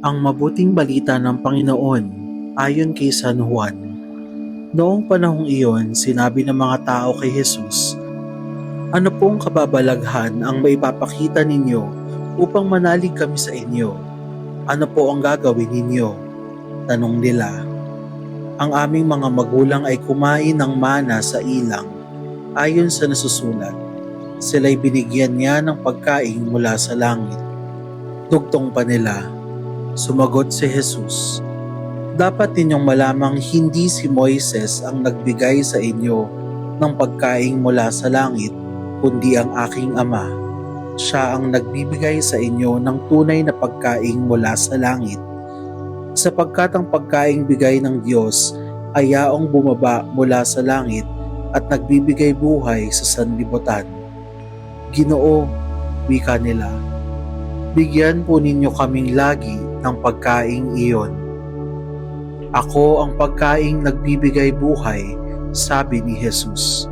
Ang mabuting balita ng Panginoon ayon kay San Juan. Noong panahong iyon, sinabi ng mga tao kay Jesus, "Ano pong kababalaghan ang maipapakita ninyo upang manalig kami sa inyo? Ano po ang gagawin ninyo?" Tanong nila. "Ang aming mga magulang ay kumain ng mana sa ilang, ayon sa nasusulat. Sila'y binigyan niya ng pagkain mula sa langit." Dugtong pa nila. Sumagot si Jesus, "Dapat ninyong malamang hindi si Moises ang nagbigay sa inyo ng pagkain mula sa langit, kundi ang aking Ama. Siya ang nagbibigay sa inyo ng tunay na pagkain mula sa langit. Sapagkat ang pagkaing bigay ng Diyos ay yaong bumaba mula sa langit at nagbibigay buhay sa sanlibutan." "Ginoo," wika nila, "bigyan po ninyo kaming lagi ng pagkaing iyon." "Ako ang pagkaing nagbibigay buhay," sabi ni Jesus.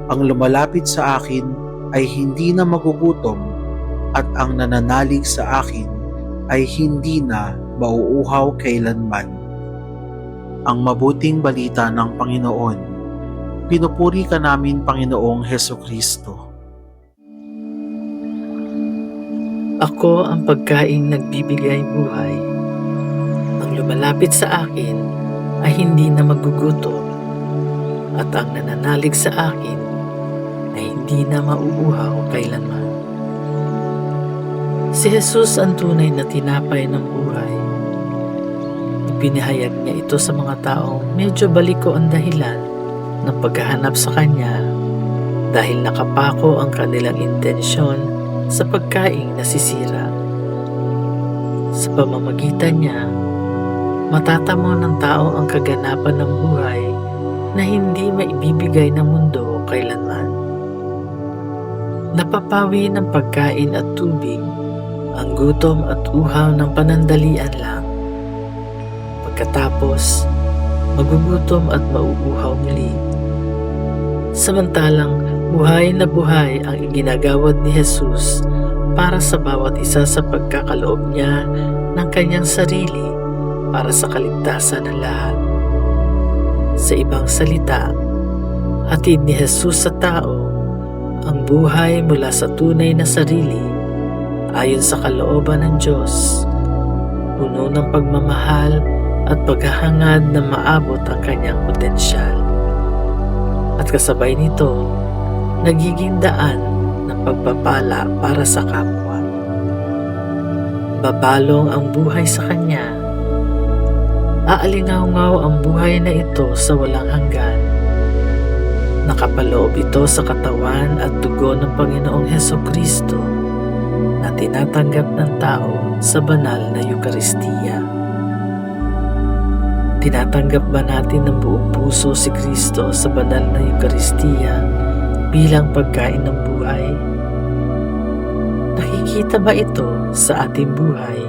"Ang lumalapit sa akin ay hindi na magugutom at ang nananalig sa akin ay hindi na mauuhaw kailanman." Ang mabuting balita ng Panginoon. Pinupuri ka namin, Panginoong Hesukristo. Ako ang pagkaing nagbibigay buhay. Ang lumalapit sa akin ay hindi na magugutom, at ang nananalig sa akin ay hindi na mauuhaw kailanman. Si Jesus ang tunay na tinapay ng buhay. Ipinahayag niya ito sa mga taong medyo baliko ang dahilan ng paghahanap sa Kanya dahil nakapako ang kanilang intensyon sa pagkaing nasisira. Sa pamamagitan niya, matatamo ng tao ang kaganapan ng buhay na hindi maibibigay ng mundo kailanman. Napapawi ng pagkain at tubig ang gutom at uhaw ng panandalian lang. Pagkatapos, magugutom at mauuhaw muli. Samantalang buhay na buhay ang iginagawad ni Jesus para sa bawat isa sa pagkakaloob niya ng kanyang sarili para sa kaligtasan ng lahat. Sa ibang salita, hatid ni Jesus sa tao ang buhay mula sa tunay na sarili ayon sa kalooban ng Diyos, puno ng pagmamahal at paghahangad na maabot ang kanyang potensyal. At kasabay nito, nagiging daan ng pagpapala para sa kapwa. Babalong ang buhay sa Kanya. Aalingaw-ngaw ang buhay na ito sa walang hanggan. Nakapaloob ito sa katawan at dugo ng Panginoong Hesukristo na tinatanggap ng tao sa banal na Eukaristiya. Tinatanggap ba natin ng buong puso si Kristo sa banal na Eukaristiya bilang pagkain ng buhay? Nakikita ba ito sa ating buhay?